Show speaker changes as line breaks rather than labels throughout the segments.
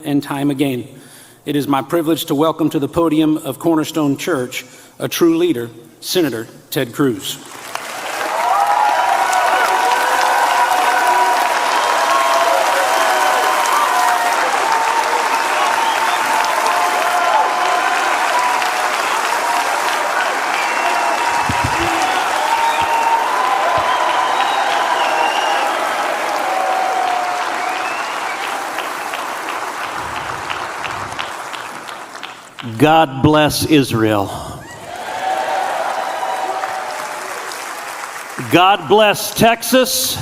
and time again. It is my privilege to welcome to the podium of Cornerstone Church a true leader, Senator Ted Cruz.
God bless Israel. God bless Texas.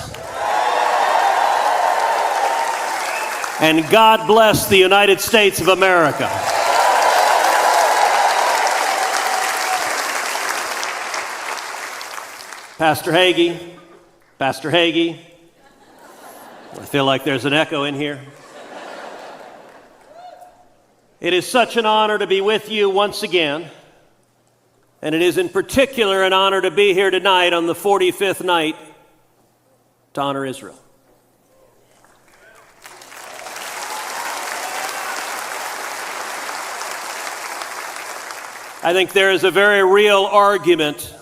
And God bless the United States of America. Pastor Hagee, I feel like there's an echo in here. It is such an honor to be with you once again, and it is in particular an honor to be here tonight on the 45th night to honor Israel. I think there is a very real argument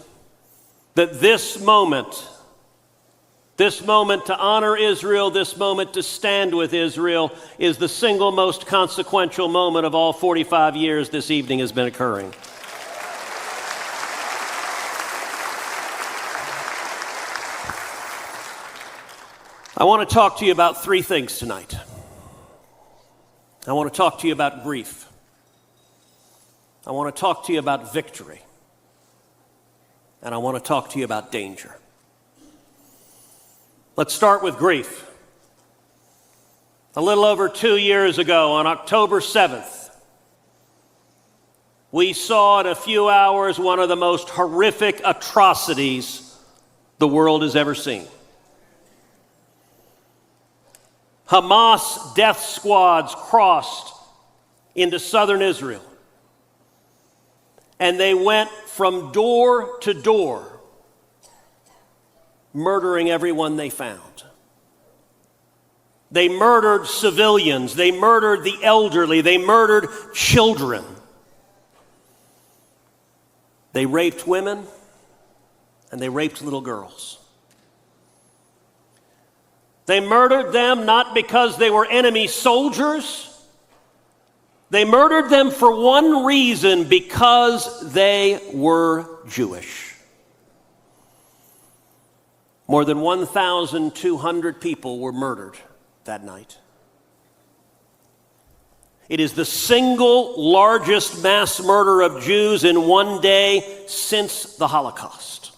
that this moment to honor Israel, this moment to stand with Israel, is the single most consequential moment of all 45 years this evening has been occurring. I want to talk to you about three things tonight. I want to talk to you about grief. I want to talk to you about victory. And I want to talk to you about danger. Let's start with grief. A little over 2 years ago, on October 7th, we saw in a few hours one of the most horrific atrocities the world has ever seen. Hamas death squads crossed into southern Israel, and they went from door to door, murdering everyone they found. They murdered civilians, they murdered the elderly, they murdered children. They raped women, and they raped little girls. They murdered them not because they were enemy soldiers. They murdered them for one reason: because they were Jewish. More than 1,200 people were murdered that night. It is the single largest mass murder of Jews in one day since the Holocaust.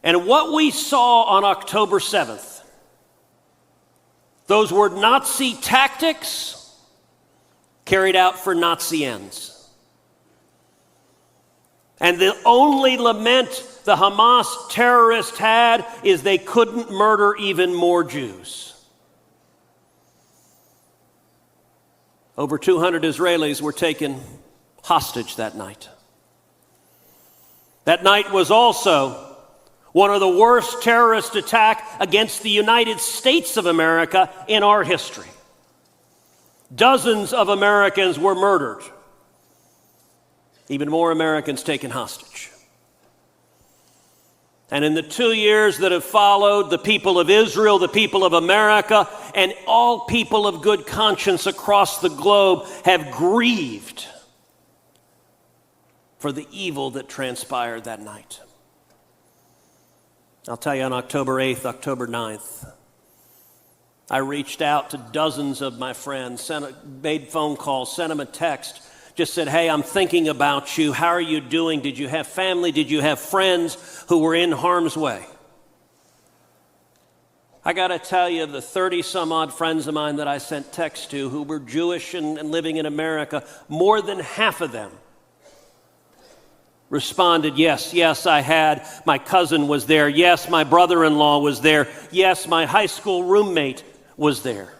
And what we saw on October 7th, those were Nazi tactics carried out for Nazi ends. And the only lament the Hamas terrorists had is they couldn't murder even more Jews. Over 200 Israelis were taken hostage that night. That night was also one of the worst terrorist attacks against the United States of America in our history. Dozens of Americans were murdered. Even more Americans taken hostage. And in the 2 years that have followed, the people of Israel, the people of America, and all people of good conscience across the globe have grieved for the evil that transpired that night. I'll tell you, on October 8th, October 9th, I reached out to dozens of my friends, made phone calls, sent them a text, just said, hey, I'm thinking about you. How are you doing? Did you have family? Did you have friends who were in harm's way? I got to tell you, of the 30-some odd friends of mine that I sent texts to who were Jewish and living in America, more than half of them responded, yes, I had. My cousin was there. Yes, my brother-in-law was there. Yes, my high school roommate was there.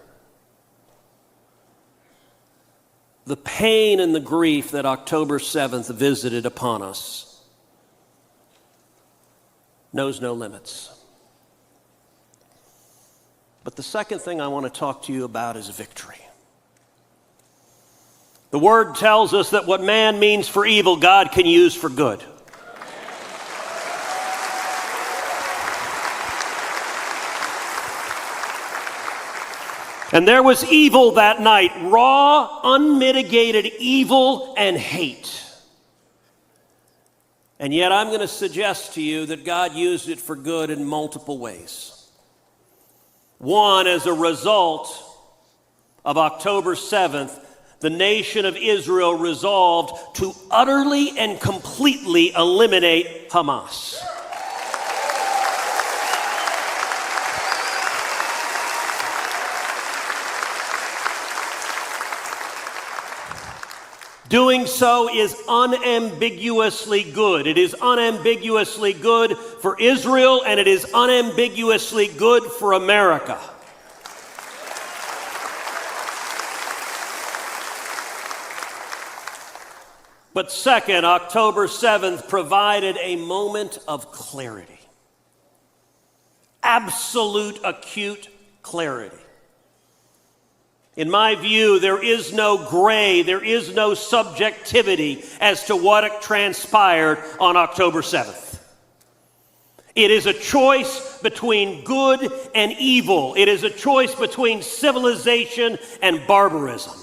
The pain and the grief that October 7th visited upon us knows no limits. But the second thing I want to talk to you about is victory. The Word tells us that what man means for evil, God can use for good. And there was evil that night, raw, unmitigated evil and hate. And yet I'm going to suggest to you that God used it for good in multiple ways. One, as a result of October 7th, the nation of Israel resolved to utterly and completely eliminate Hamas. Doing so is unambiguously good. It is unambiguously good for Israel, and it is unambiguously good for America. But second, October 7th provided a moment of clarity. Absolute, acute clarity. In my view, there is no gray, there is no subjectivity as to what transpired on October 7th. It is a choice between good and evil. It is a choice between civilization and barbarism.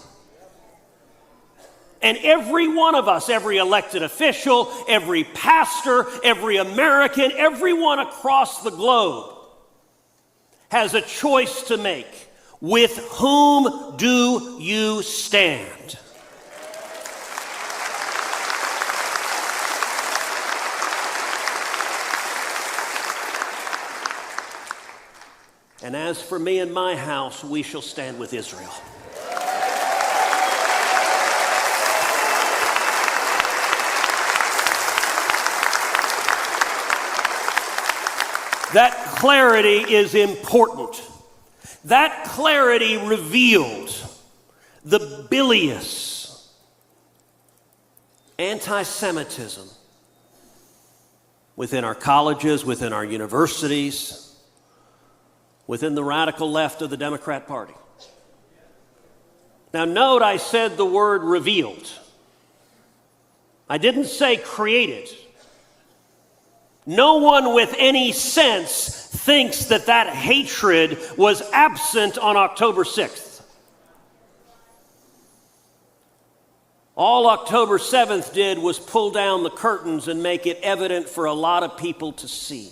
And every one of us, every elected official, every pastor, every American, everyone across the globe has a choice to make. With whom do you stand? And as for me and my house, we shall stand with Israel. That clarity is important. That clarity revealed the bilious anti-Semitism within our colleges, within our universities, within the radical left of the Democrat Party. Now note I said the word revealed. I didn't say created. No one with any sense thinks that that hatred was absent on October 6th. All October 7th did was pull down the curtains and make it evident for a lot of people to see.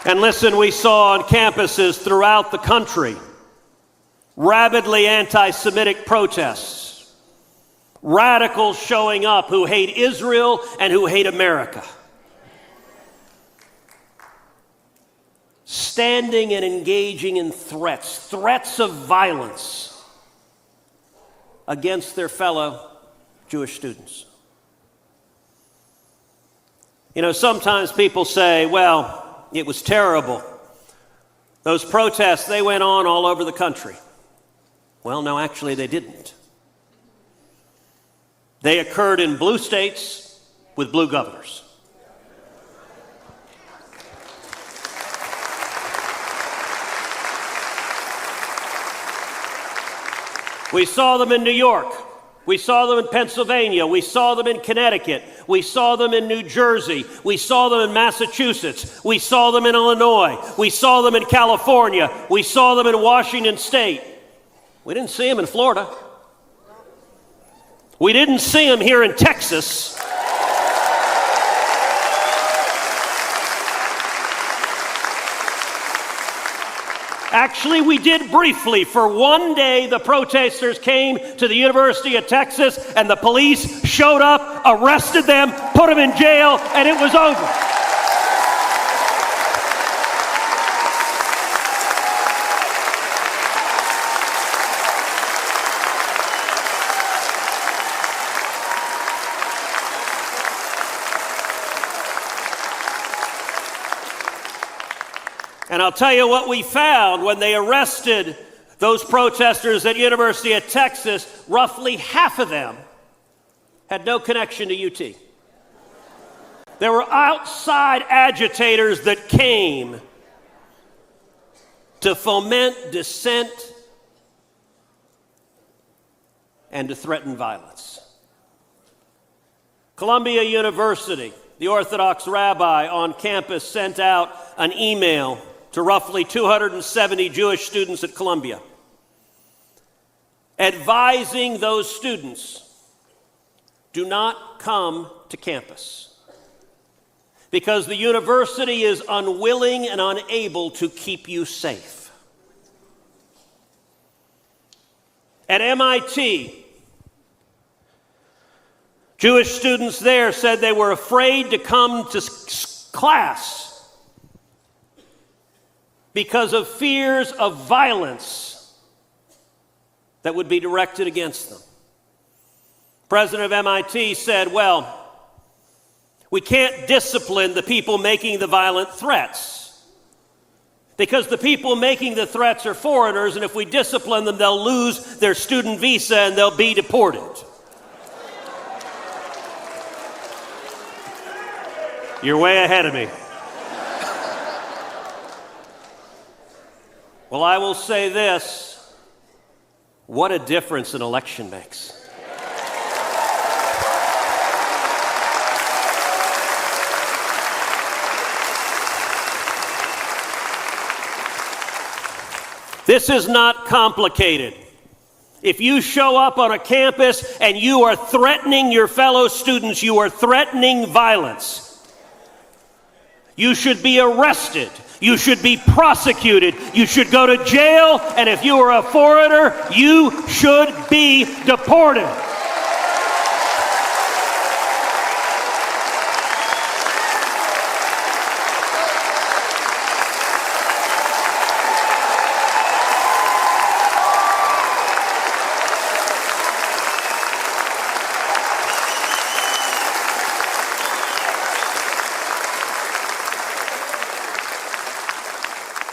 And listen, we saw on campuses throughout the country rabidly anti-Semitic protests, radicals showing up who hate Israel and who hate America, standing and engaging in threats of violence against their fellow Jewish students. You know, sometimes people say, well, it was terrible. Those protests, they went on all over the country. Well, no, actually they didn't. They occurred in blue states with blue governors. We saw them in New York. We saw them in Pennsylvania. We saw them in Connecticut. We saw them in New Jersey. We saw them in Massachusetts. We saw them in Illinois. We saw them in California. We saw them in Washington State. We didn't see them in Florida. We didn't see them here in Texas. Actually, we did briefly. For one day, the protesters came to the University of Texas, and the police showed up, arrested them, put them in jail, and it was over. And I'll tell you what we found when they arrested those protesters at University of Texas. Roughly half of them had no connection to UT. There were outside agitators that came to foment dissent and to threaten violence. Columbia University, the Orthodox rabbi on campus sent out an email to roughly 270 Jewish students at Columbia, advising those students, do not come to campus because the university is unwilling and unable to keep you safe. At MIT, Jewish students there said they were afraid to come to class because of fears of violence that would be directed against them. President of MIT said, well, we can't discipline the people making the violent threats because the people making the threats are foreigners, and if we discipline them, they'll lose their student visa and they'll be deported. You're way ahead of me. Well, I will say this. What a difference an election makes. This is not complicated. If you show up on a campus and you are threatening your fellow students, you are threatening violence. You should be arrested. You should be prosecuted. You should go to jail. And if you are a foreigner, you should be deported.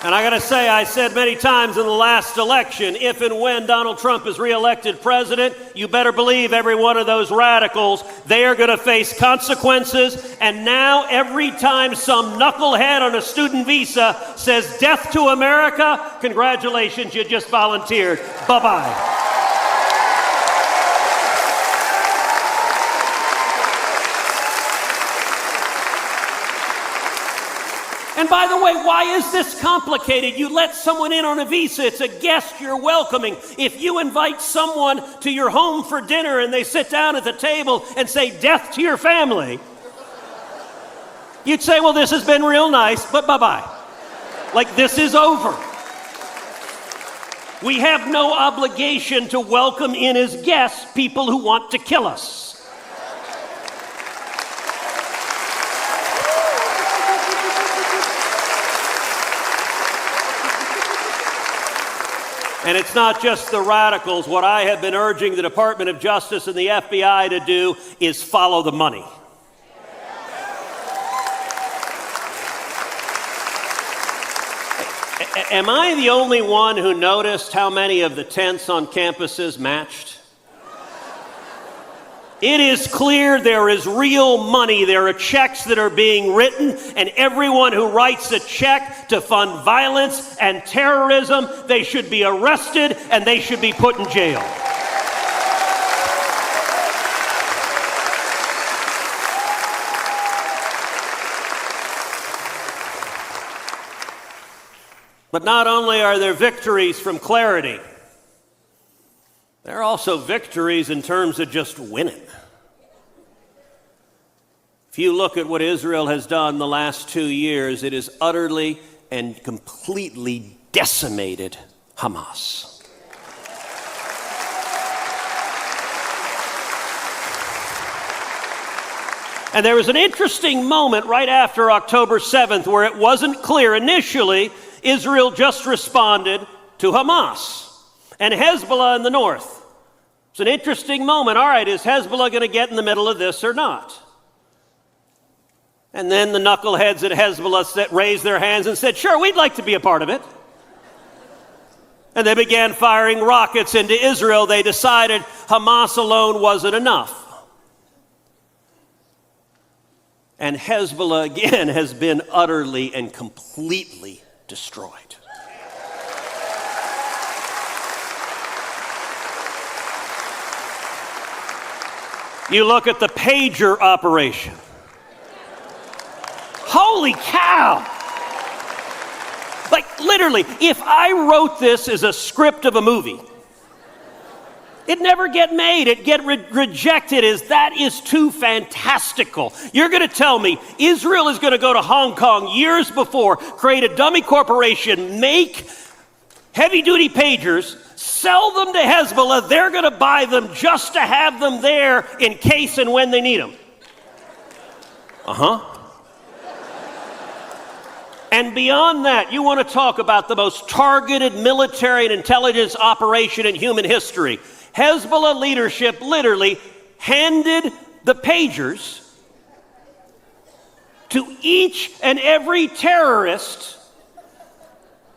And I got to say, I said many times in the last election, if and when Donald Trump is reelected president, you better believe every one of those radicals, they are going to face consequences. And now every time some knucklehead on a student visa says death to America, congratulations, you just volunteered. Bye-bye. And by the way, why is this complicated? You let someone in on a visa. It's a guest you're welcoming. If you invite someone to your home for dinner and they sit down at the table and say, death to your family, you'd say, well, this has been real nice, but bye-bye. Like, this is over. We have no obligation to welcome in as guests people who want to kill us. And it's not just the radicals. What I have been urging the Department of Justice and the FBI to do is follow the money. Am I the only one who noticed how many of the tents on campuses matched? It is clear there is real money. There are checks that are being written, and everyone who writes a check to fund violence and terrorism, they should be arrested and they should be put in jail. But not only are there victories from clarity, there are also victories in terms of just winning. If you look at what Israel has done the last 2 years, it has utterly and completely decimated Hamas. And there was an interesting moment right after October 7th where it wasn't clear. Initially, Israel just responded to Hamas and Hezbollah in the north. It's an interesting moment. All right, is Hezbollah going to get in the middle of this or not? And then the knuckleheads at Hezbollah raised their hands and said, sure, we'd like to be a part of it. And they began firing rockets into Israel. They decided Hamas alone wasn't enough. And Hezbollah, again, has been utterly and completely destroyed. You look at the pager operation. Holy cow! Like, literally, if I wrote this as a script of a movie, it'd never get made. It'd get rejected as that is too fantastical. You're going to tell me Israel is going to go to Hong Kong years before, create a dummy corporation, make heavy-duty pagers, sell them to Hezbollah. They're going to buy them just to have them there in case and when they need them. And beyond that, you want to talk about the most targeted military and intelligence operation in human history. Hezbollah leadership literally handed the pagers to each and every terrorist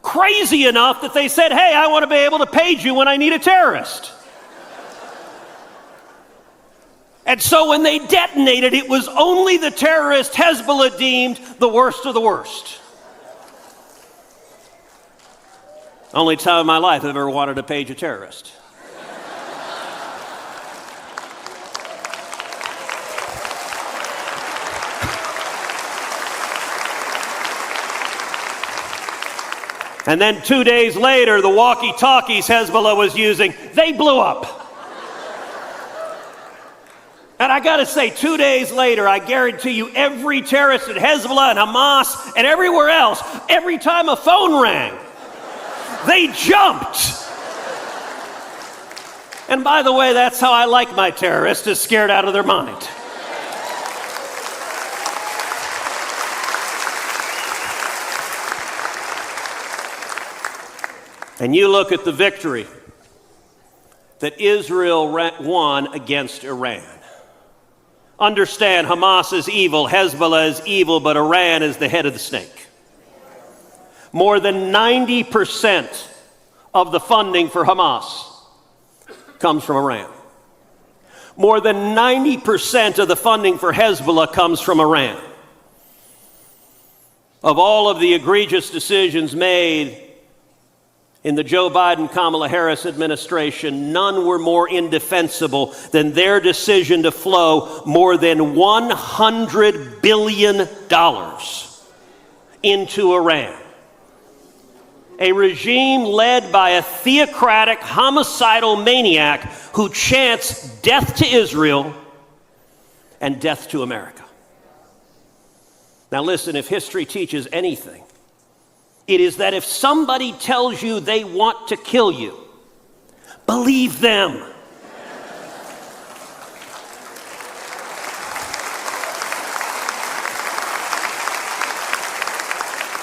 crazy enough that they said, hey, I want to be able to page you when I need a terrorist. And so when they detonated, it was only the terrorist Hezbollah deemed the worst of the worst. Only time in my life I've ever wanted to page a terrorist. And then 2 days later, the walkie-talkies Hezbollah was using, they blew up. And I gotta say, 2 days later, I guarantee you, every terrorist at Hezbollah and Hamas and everywhere else, every time a phone rang, they jumped. And by the way, that's how I like my terrorists, is scared out of their mind. And you look at the victory that Israel won against Iran. Understand, Hamas is evil, Hezbollah is evil, but Iran is the head of the snake. More than 90% of the funding for Hamas comes from Iran. More than 90% of the funding for Hezbollah comes from Iran. Of all of the egregious decisions made in the Joe Biden-Kamala Harris administration, none were more indefensible than their decision to flow more than $100 billion into Iran. A regime led by a theocratic, homicidal maniac who chants death to Israel and death to America. Now listen, if history teaches anything, it is that if somebody tells you they want to kill you, believe them.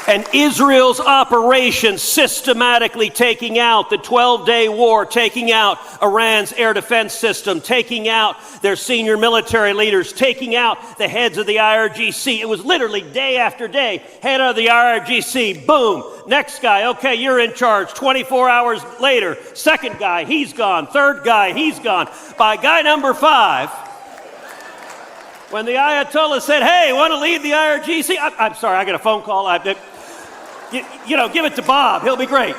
And Israel's operation systematically taking out the 12-day war, taking out Iran's air defense system, taking out their senior military leaders, taking out the heads of the IRGC. It was literally day after day, head of the IRGC, boom, next guy, okay, you're in charge. 24 hours later, second guy, he's gone. Third guy, he's gone. By guy number 5, when the Ayatollah said, hey, want to lead the IRGC? I'm sorry, I got a phone call. You know, give it to Bob. He'll be great.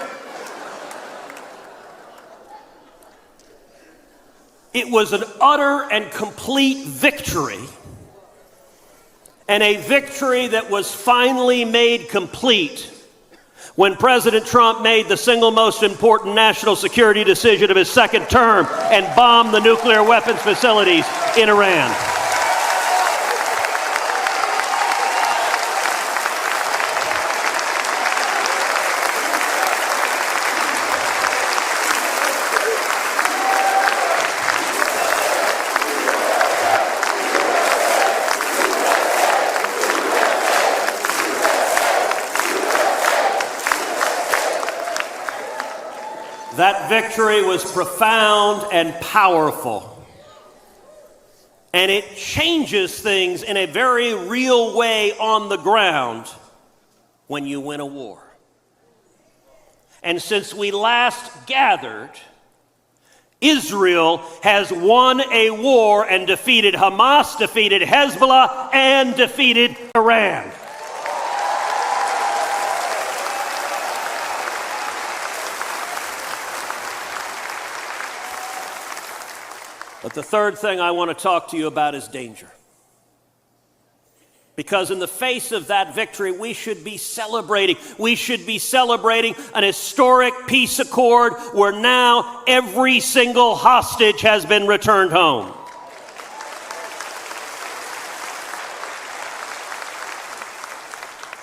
It was an utter and complete victory, and a victory that was finally made complete when President Trump made the single most important national security decision of his second term and bombed the nuclear weapons facilities in Iran. That victory was profound and powerful. And it changes things in a very real way on the ground when you win a war. And since we last gathered, Israel has won a war and defeated Hamas, defeated Hezbollah, and defeated Iran. But the third thing I want to talk to you about is danger. Because in the face of that victory, we should be celebrating. We should be celebrating an historic peace accord where now every single hostage has been returned home.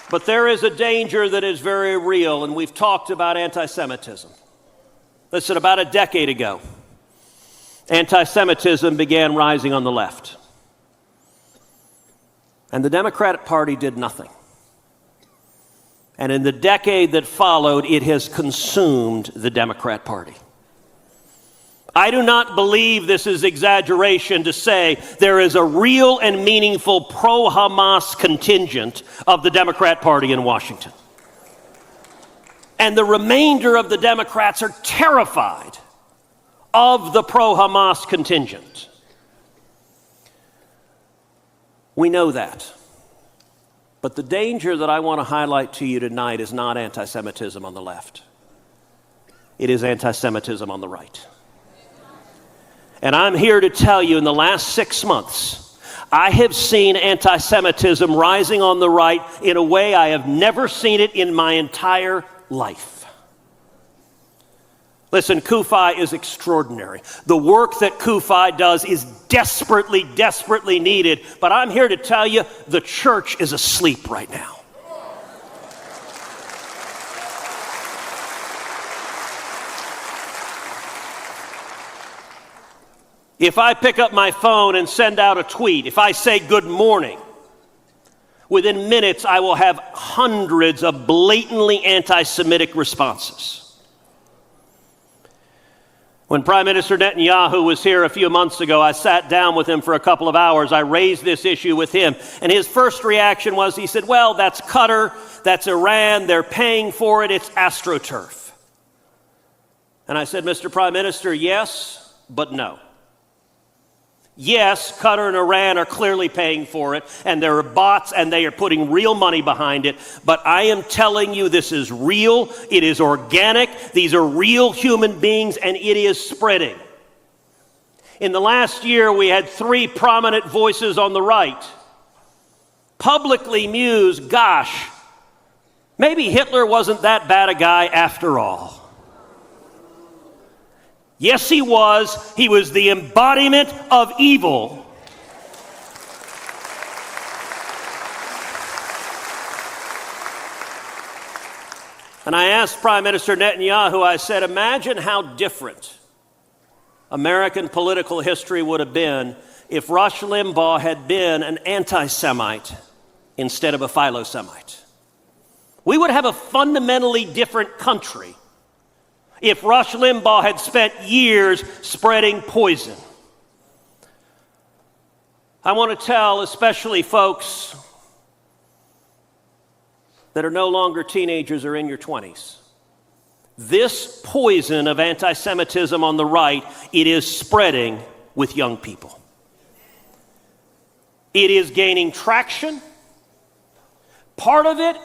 But there is a danger that is very real, and we've talked about anti-Semitism. Listen, about a decade ago, anti-Semitism began rising on the left. And the Democratic Party did nothing. And in the decade that followed, it has consumed the Democrat Party. I do not believe this is exaggeration to say there is a real and meaningful pro-Hamas contingent of the Democrat Party in Washington. And the remainder of the Democrats are terrified of the pro-Hamas contingent. We know that. But the danger that I want to highlight to you tonight is not anti-Semitism on the left. It is anti-Semitism on the right. And I'm here to tell you, in the last 6 months, I have seen anti-Semitism rising on the right in a way I have never seen it in my entire life. Listen, CUFI is extraordinary. The work that CUFI does is desperately, desperately needed. But I'm here to tell you, the church is asleep right now. If I pick up my phone and send out a tweet, if I say good morning, within minutes I will have hundreds of blatantly anti-Semitic responses. When Prime Minister Netanyahu was here a few months ago, I sat down with him for a couple of hours. I raised this issue with him. And his first reaction was, he said, well, that's Qatar, that's Iran, they're paying for it, it's AstroTurf. And I said, Mr. Prime Minister, yes, but no. Yes, Qatar and Iran are clearly paying for it, and there are bots, and they are putting real money behind it. But I am telling you, this is real, it is organic, these are real human beings, and it is spreading. In the last year, we had 3 prominent voices on the right publicly muse, gosh, maybe Hitler wasn't that bad a guy after all. Yes, he was. He was the embodiment of evil. And I asked Prime Minister Netanyahu, I said, imagine how different American political history would have been if Rush Limbaugh had been an anti-Semite instead of a philo-Semite. We would have a fundamentally different country if Rush Limbaugh had spent years spreading poison. I want to tell especially folks that are no longer teenagers or in your 20s. This poison of anti-Semitism on the right, it is spreading with young people. It is gaining traction. Part of it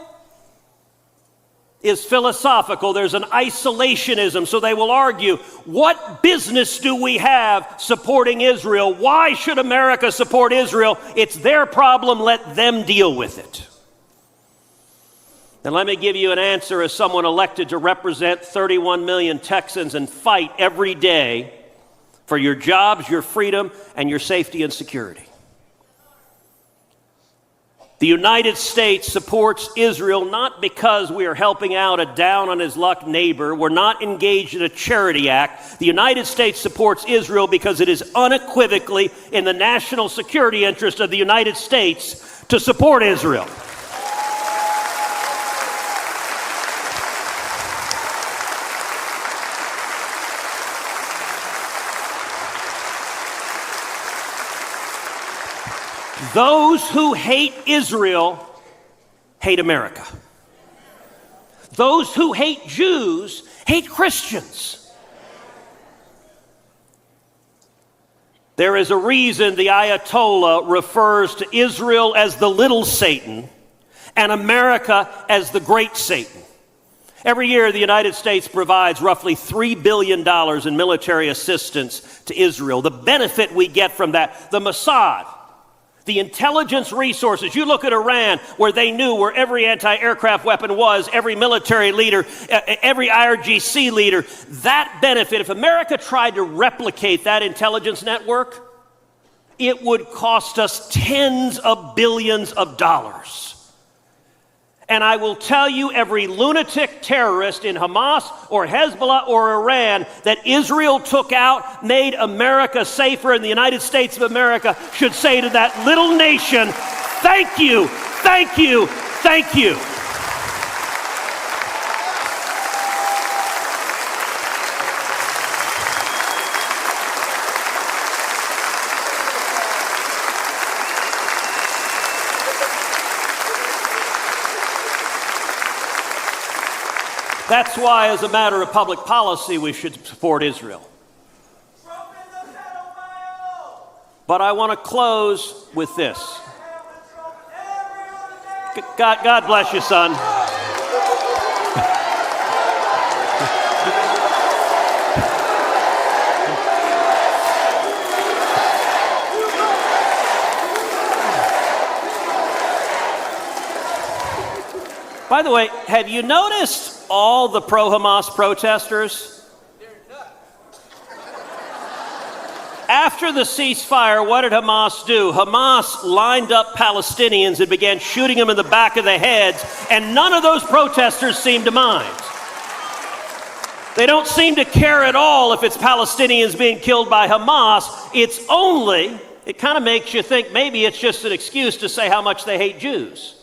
is philosophical. There's an isolationism. So they will argue, what business do we have supporting Israel? Why should America support Israel? It's their problem. Let them deal with it. And let me give you an answer as someone elected to represent 31 million Texans and fight every day for your jobs, your freedom, and your safety and security. The United States supports Israel not because we are helping out a down-on-his-luck neighbor. We're not engaged in a charity act. The United States supports Israel because it is unequivocally in the national security interest of the United States to support Israel. Those who hate Israel hate America. Those who hate Jews hate Christians. There is a reason the Ayatollah refers to Israel as the little Satan and America as the great Satan. Every year, the United States provides roughly $3 billion in military assistance to Israel. The benefit we get from that, the Mossad, the intelligence resources. You look at Iran, where they knew where every anti-aircraft weapon was, every military leader, every IRGC leader. That benefit, if America tried to replicate that intelligence network, it would cost us tens of billions of dollars. And I will tell you, every lunatic terrorist in Hamas or Hezbollah or Iran that Israel took out, made America safer, and the United States of America should say to that little nation, thank you, thank you, thank you. That's why, as a matter of public policy, we should support Israel. But I want to close with this. God bless you, son. By the way, have you noticed all the pro-Hamas protesters? After the ceasefire, what did Hamas do? Hamas lined up Palestinians and began shooting them in the back of the heads, and none of those protesters seemed to mind. They don't seem to care at all if it's Palestinians being killed by Hamas. It kind of makes you think maybe it's just an excuse to say how much they hate Jews.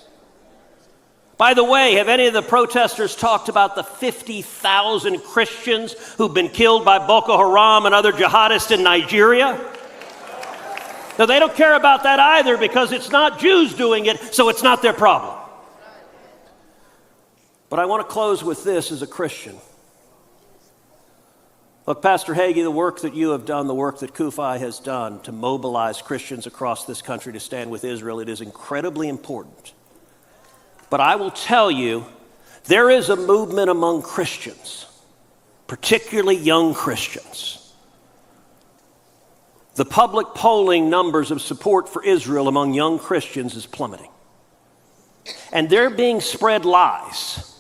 By the way, have any of the protesters talked about the 50,000 Christians who've been killed by Boko Haram and other jihadists in Nigeria? Now, they don't care about that either because it's not Jews doing it, so it's not their problem. But I want to close with this as a Christian. Look, Pastor Hagee, the work that you have done, the work that CUFI has done to mobilize Christians across this country to stand with Israel, it is incredibly important. But I will tell you, there is a movement among Christians, particularly young Christians. The public polling numbers of support for Israel among young Christians is plummeting. And they're being spread lies.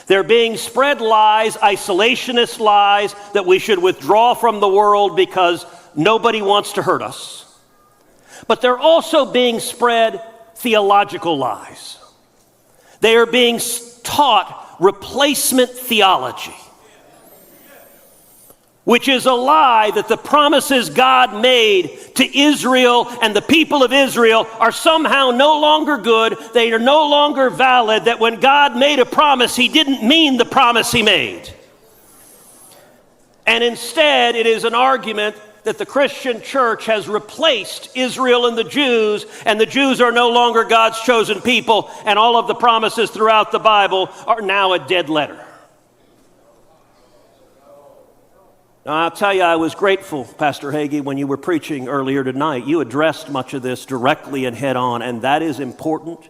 They're being spread lies, isolationist lies, that we should withdraw from the world because nobody wants to hurt us. But they're also being spread theological lies. They are being taught replacement theology, which is a lie that the promises God made to Israel and the people of Israel are somehow no longer good. They are no longer valid, that when God made a promise, he didn't mean the promise he made. And instead, it is an argument that the Christian church has replaced Israel and the Jews are no longer God's chosen people, and all of the promises throughout the Bible are now a dead letter. Now, I'll tell you, I was grateful, Pastor Hagee, when you were preaching earlier tonight. You addressed much of this directly and head on, and that is important.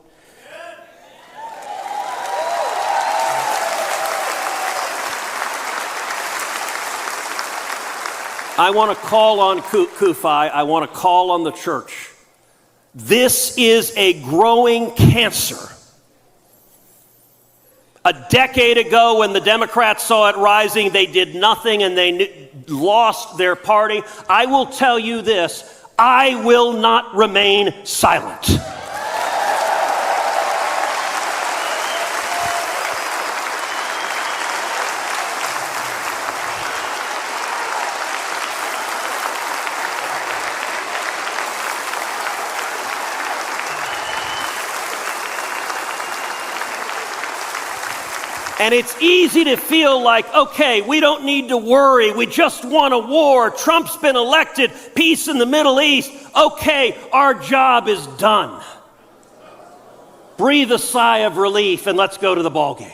I want to call on CUFI. I want to call on the church. This is a growing cancer. A decade ago, when the Democrats saw it rising, they did nothing and they lost their party. I will tell you this, I will not remain silent. And it's easy to feel like, okay, we don't need to worry. We just want a war. Trump's been elected. Peace in the Middle East. Okay, our job is done. Breathe a sigh of relief and let's go to the ball game.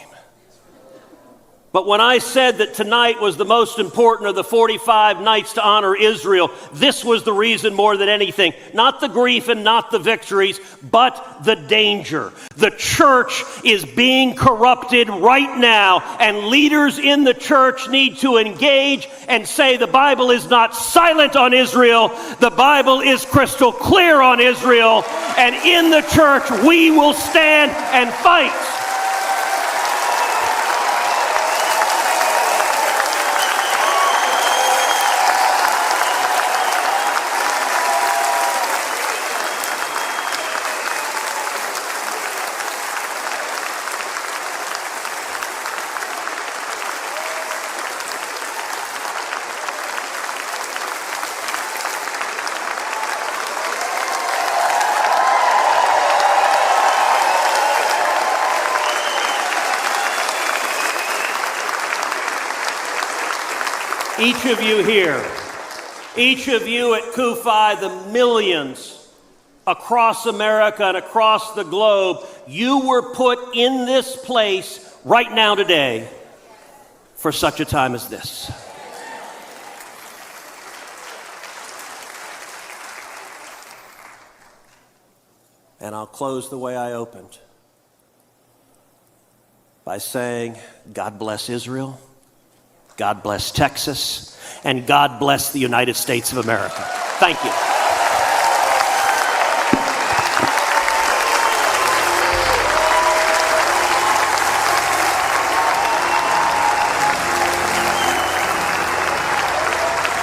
But when I said that tonight was the most important of the 45 nights to honor Israel, this was the reason more than anything. Not the grief and not the victories, but the danger. The church is being corrupted right now, and leaders in the church need to engage and say the Bible is not silent on Israel. The Bible is crystal clear on Israel, and in the church we will stand and fight. Each of you here, each of you at Kufi, the millions across America and across the globe, you were put in this place right now today for such a time as this. And I'll close the way I opened by saying, God bless Israel. God bless Texas, and God bless the United States of America. Thank you.